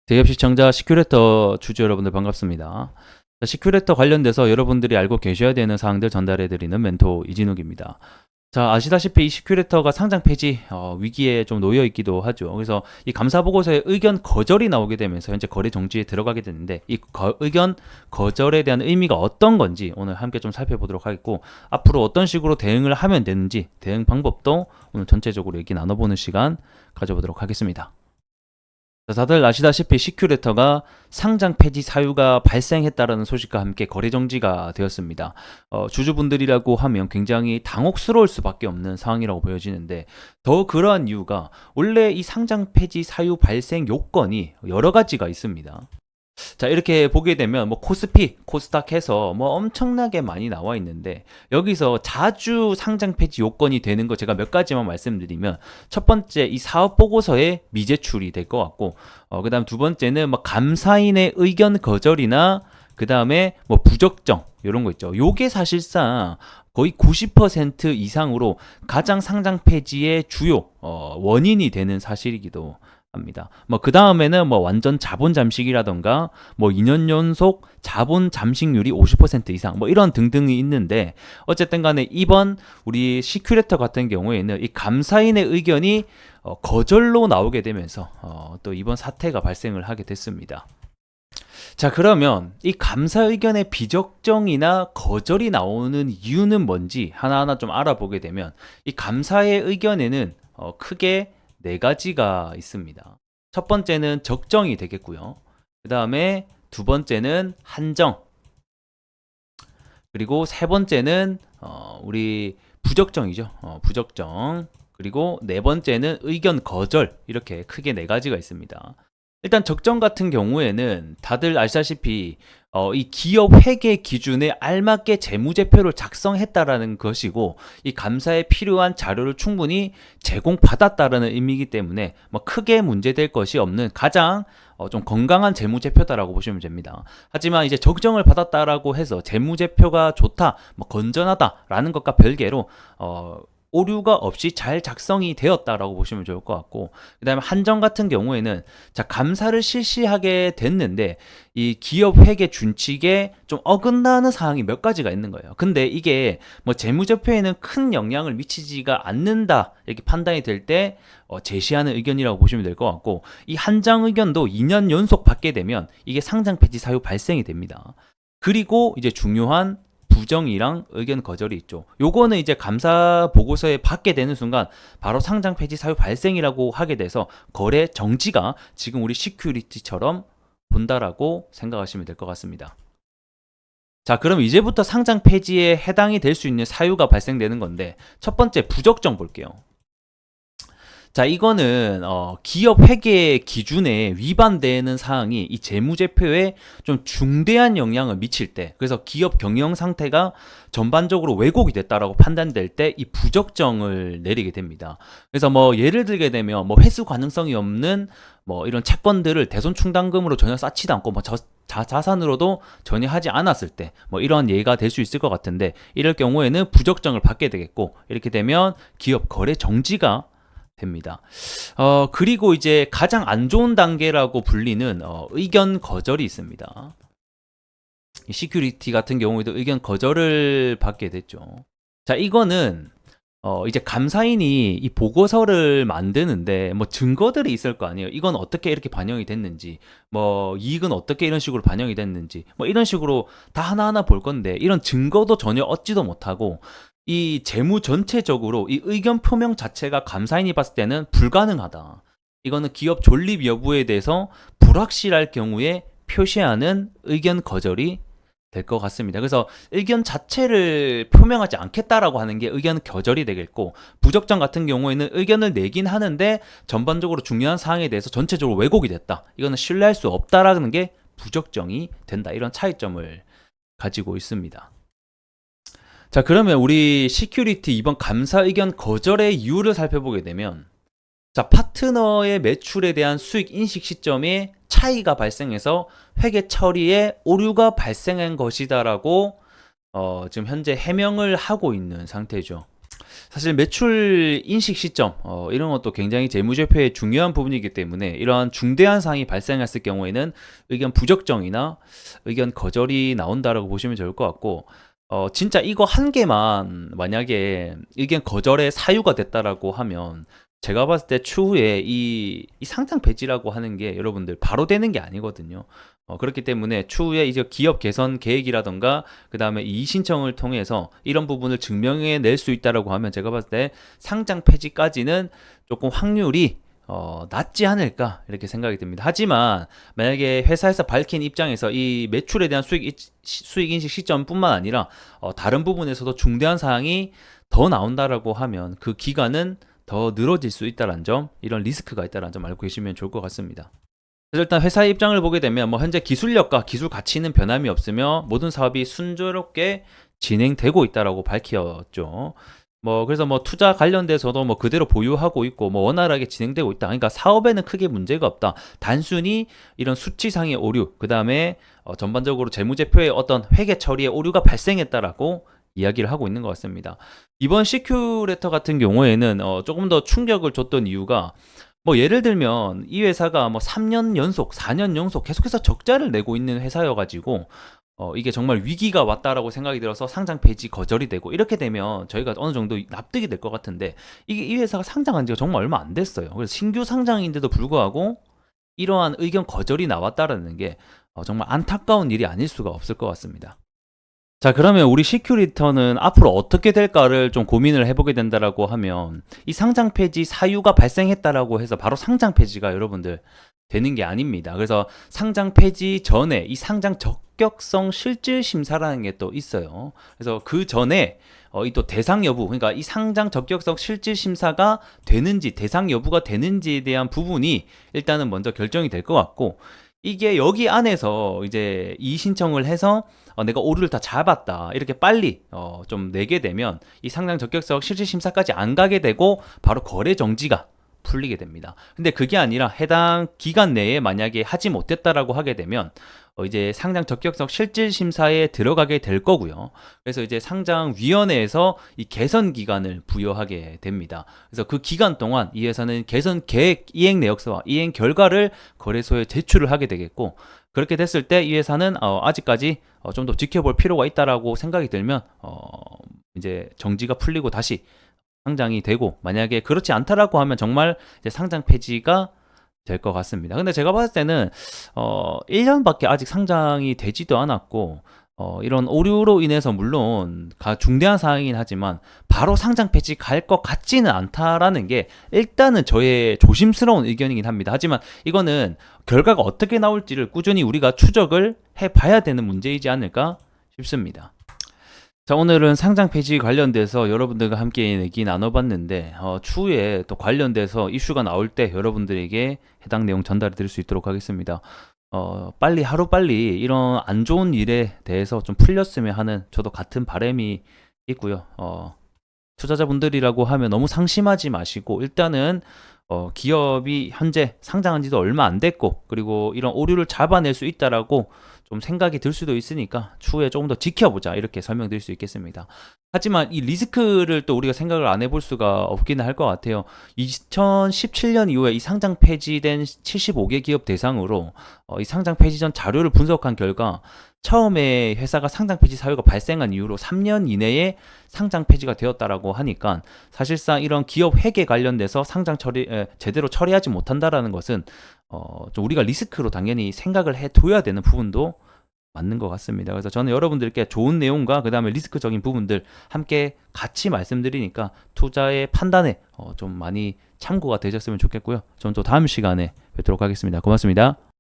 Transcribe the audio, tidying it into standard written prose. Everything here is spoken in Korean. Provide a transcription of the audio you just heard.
대기업 시청자 시큐레이터 주주 여러분들 반갑습니다. 시큐레이터 관련돼서 여러분들이 알고 계셔야 되는 사항들 전달해드리는 멘토 이진욱입니다. 자, 아시다시피 이 시큐레이터가 상장 폐지 위기에 좀 놓여 있기도 하죠. 그래서 이 감사 보고서에 의견 거절이 나오게 되면서 현재 거래 정지에 들어가게 되는데 이 의견 거절에 대한 의미가 어떤 건지 오늘 함께 좀 살펴보도록 하겠고, 앞으로 어떤 식으로 대응을 하면 되는지 대응 방법도 오늘 전체적으로 얘기 나눠보는 시간 가져보도록 하겠습니다. 다들 아시다시피 시큐레이터가 상장 폐지 사유가 발생했다라는 소식과 함께 거래 정지가 되었습니다. 주주분들이라고 하면 굉장히 당혹스러울 수밖에 없는 상황이라고 보여지는데, 더 그러한 이유가 원래 이 상장 폐지 사유 발생 요건이 여러 가지가 있습니다. 자, 이렇게 보게 되면 뭐 코스피, 코스닥 해서 뭐 엄청나게 많이 나와 있는데, 여기서 자주 상장 폐지 요건이 되는 거 제가 몇 가지만 말씀드리면, 첫 번째 이 사업 보고서에 미제출이 될 것 같고, 그다음 두 번째는 뭐 감사인의 의견 거절이나 그다음에 뭐 부적정 이런 거 있죠. 요게 사실상 거의 90% 이상으로 가장 상장 폐지의 주요 원인이 되는 사실이기도 합니다. 뭐 그 다음에는 뭐 완전 자본 잠식이라던가 뭐 2년 연속 자본 잠식률이 50% 이상 뭐 이런 등등이 있는데, 어쨌든 간에 이번 우리 시큐레이터 같은 경우에는 이 감사인의 의견이 거절로 나오게 되면서 또 이번 사태가 발생을 하게 됐습니다. 자, 그러면 이 감사 의견의 비적정이나 거절이 나오는 이유는 뭔지 하나하나 좀 알아보게 되면, 이 감사의 의견에는 크게 네 가지가 있습니다. 첫 번째는 적정이 되겠고요. 그 다음에 두 번째는 한정, 그리고 세 번째는 우리 부적정이죠. 부적정. 그리고 네 번째는 의견 거절. 이렇게 크게 네 가지가 있습니다. 일단 적정 같은 경우에는 다들 아시다시피 이 기업 회계 기준에 알맞게 재무제표를 작성했다라는 것이고, 이 감사에 필요한 자료를 충분히 제공받았다라는 의미이기 때문에 뭐 크게 문제될 것이 없는 가장 좀 건강한 재무제표다라고 보시면 됩니다. 하지만 이제 적정을 받았다라고 해서 재무제표가 좋다, 뭐 건전하다라는 것과 별개로 오류가 없이 잘 작성이 되었다라고 보시면 좋을 것 같고, 그 다음에 한정 같은 경우에는 자, 감사를 실시하게 됐는데 이 기업 회계 준칙에 좀 어긋나는 사항이 몇 가지가 있는 거예요. 근데 이게 뭐 재무제표에는 큰 영향을 미치지가 않는다 이렇게 판단이 될 때 제시하는 의견이라고 보시면 될 것 같고, 이 한정 의견도 2년 연속 받게 되면 이게 상장 폐지 사유 발생이 됩니다. 그리고 이제 중요한 부정이랑 의견 거절이 있죠. 요거는 이제 감사 보고서에 받게 되는 순간 바로 상장 폐지 사유 발생이라고 하게 돼서 거래 정지가 지금 우리 시큐리티처럼 본다라고 생각하시면 될 것 같습니다. 자, 그럼 이제부터 상장 폐지에 해당이 될 수 있는 사유가 발생되는 건데, 첫 번째 부적정 볼게요. 자, 이거는 기업 회계 기준에 위반되는 사항이 이 재무제표에 좀 중대한 영향을 미칠 때, 그래서 기업 경영 상태가 전반적으로 왜곡이 됐다라고 판단될 때 이 부적정을 내리게 됩니다. 그래서 뭐 예를 들게 되면 뭐 회수 가능성이 없는 뭐 이런 채권들을 대손 충당금으로 전혀 쌓지도 않고 뭐 자산으로도 전혀 하지 않았을 때 뭐 이런 예가 될 수 있을 것 같은데, 이럴 경우에는 부적정을 받게 되겠고, 이렇게 되면 기업 거래 정지가 됩니다. 그리고 이제 가장 안 좋은 단계라고 불리는 의견 거절이 있습니다. 이 시큐리티 같은 경우에도 의견 거절을 받게 됐죠. 자, 이거는 이제 감사인이 이 보고서를 만드는데 뭐 증거들이 있을 거 아니에요. 이건 어떻게 이렇게 반영이 됐는지, 뭐 이익은 어떻게 이런 식으로 반영이 됐는지, 뭐 이런 식으로 다 하나하나 볼 건데, 이런 증거도 전혀 얻지도 못하고 이 재무 전체적으로 이 의견 표명 자체가 감사인이 봤을 때는 불가능하다. 이거는 기업 존립 여부에 대해서 불확실할 경우에 표시하는 의견 거절이 될 것 같습니다. 그래서 의견 자체를 표명하지 않겠다라고 하는 게 의견 거절이 되겠고, 부적정 같은 경우에는 의견을 내긴 하는데 전반적으로 중요한 사항에 대해서 전체적으로 왜곡이 됐다. 이거는 신뢰할 수 없다라는 게 부적정이 된다. 이런 차이점을 가지고 있습니다. 자, 그러면 우리 시큐리티 이번 감사 의견 거절의 이유를 살펴보게 되면, 자, 파트너의 매출에 대한 수익 인식 시점에 차이가 발생해서 회계 처리에 오류가 발생한 것이다라고 지금 현재 해명을 하고 있는 상태죠. 사실 매출 인식 시점 이런 것도 굉장히 재무제표의 중요한 부분이기 때문에 이러한 중대한 사항이 발생했을 경우에는 의견 부적정이나 의견 거절이 나온다라고 보시면 좋을 것 같고 진짜 이거 한 개만 만약에 의견 거절의 사유가 됐다라고 하면 제가 봤을 때 추후에 이 상장 폐지라고 하는 게 여러분들 바로 되는 게 아니거든요. 그렇기 때문에 추후에 이제 기업 개선 계획이라던가 그 다음에 이의 신청을 통해서 이런 부분을 증명해 낼 수 있다라고 하면 제가 봤을 때 상장 폐지까지는 조금 확률이 낮지 않을까 이렇게 생각이 듭니다. 하지만 만약에 회사에서 밝힌 입장에서 이 매출에 대한 수익 인식 시점뿐만 아니라 다른 부분에서도 중대한 사항이 더 나온다라고 하면 그 기간은 더 늘어질 수 있다는 점, 이런 리스크가 있다는 점 알고 계시면 좋을 것 같습니다. 그래서 일단 회사의 입장을 보게 되면 뭐 현재 기술력과 기술 가치는 변함이 없으며 모든 사업이 순조롭게 진행되고 있다라고 밝혔죠. 뭐 그래서 뭐 투자 관련돼서도 뭐 그대로 보유하고 있고 뭐 원활하게 진행되고 있다. 그러니까 사업에는 크게 문제가 없다. 단순히 이런 수치상의 오류, 그 다음에 전반적으로 재무제표의 어떤 회계 처리의 오류가 발생했다라고 이야기를 하고 있는 것 같습니다. 이번 시큐레터 같은 경우에는 조금 더 충격을 줬던 이유가 뭐 예를 들면 이 회사가 뭐 3년 연속, 4년 연속 계속해서 적자를 내고 있는 회사여가지고 이게 정말 위기가 왔다라고 생각이 들어서 상장 폐지 거절이 되고 이렇게 되면 저희가 어느 정도 납득이 될 것 같은데 이게 이 회사가 상장한 지가 정말 얼마 안 됐어요. 그래서 신규 상장인데도 불구하고 이러한 의견 거절이 나왔다라는 게 정말 안타까운 일이 아닐 수가 없을 것 같습니다. 자, 그러면 우리 시큐리터는 앞으로 어떻게 될까를 좀 고민을 해보게 된다라고 하면 이 상장 폐지 사유가 발생했다라고 해서 바로 상장 폐지가 여러분들 되는 게 아닙니다. 그래서 상장 폐지 전에 이 상장 적격성 실질 심사라는 게 또 있어요. 그래서 그 전에 이 또 대상 여부, 그러니까 이 상장 적격성 실질 심사가 되는지 대상 여부가 되는지에 대한 부분이 일단은 먼저 결정이 될 것 같고 이게 여기 안에서 이제 이의 신청을 해서 내가 오류를 다 잡았다 이렇게 빨리 좀 내게 되면 이 상장 적격성 실질 심사까지 안 가게 되고 바로 거래 정지가 풀리게 됩니다. 근데 그게 아니라 해당 기간 내에 만약에 하지 못했다라고 하게 되면 이제 상장 적격성 실질 심사에 들어가게 될 거고요. 그래서 이제 상장위원회에서 이 개선 기간을 부여하게 됩니다. 그래서 그 기간 동안 이 회사는 개선 계획 이행 내역서와 이행 결과를 거래소에 제출을 하게 되겠고 그렇게 됐을 때 이 회사는 아직까지 좀 더 지켜볼 필요가 있다라고 생각이 들면 이제 정지가 풀리고 다시 상장이 되고 만약에 그렇지 않다라고 하면 정말 이제 상장 폐지가 될 것 같습니다. 근데 제가 봤을 때는 1년밖에 아직 상장이 되지도 않았고 이런 오류로 인해서 물론 중대한 사항이긴 하지만 바로 상장 폐지 갈 것 같지는 않다라는 게 일단은 저의 조심스러운 의견이긴 합니다. 하지만 이거는 결과가 어떻게 나올지를 꾸준히 우리가 추적을 해봐야 되는 문제이지 않을까 싶습니다. 자, 오늘은 상장 폐지 관련돼서 여러분들과 함께 얘기 나눠봤는데 추후에 또 관련돼서 이슈가 나올 때 여러분들에게 해당 내용 전달해 드릴 수 있도록 하겠습니다. 빨리 하루빨리 이런 안 좋은 일에 대해서 좀 풀렸으면 하는 저도 같은 바람이 있고요. 투자자분들이라고 하면 너무 상심하지 마시고 일단은 기업이 현재 상장한 지도 얼마 안 됐고 그리고 이런 오류를 잡아낼 수 있다라고 좀 생각이 들 수도 있으니까 추후에 조금 더 지켜보자 이렇게 설명드릴 수 있겠습니다. 하지만 이 리스크를 또 우리가 생각을 안 해볼 수가 없기는 할 것 같아요. 2017년 이후에 이 상장 폐지된 75개 기업 대상으로 이 상장 폐지 전 자료를 분석한 결과 처음에 회사가 상장 폐지 사유가 발생한 이후로 3년 이내에 상장 폐지가 되었다라고 하니까 사실상 이런 기업 회계 관련돼서 상장 제대로 처리하지 못한다라는 것은 좀 우리가 리스크로 당연히 생각을 해둬야 되는 부분도 맞는 것 같습니다. 그래서 저는 여러분들께 좋은 내용과 그 다음에 리스크적인 부분들 함께 같이 말씀드리니까 투자의 판단에 좀 많이 참고가 되셨으면 좋겠고요. 저는 또 다음 시간에 뵙도록 하겠습니다. 고맙습니다.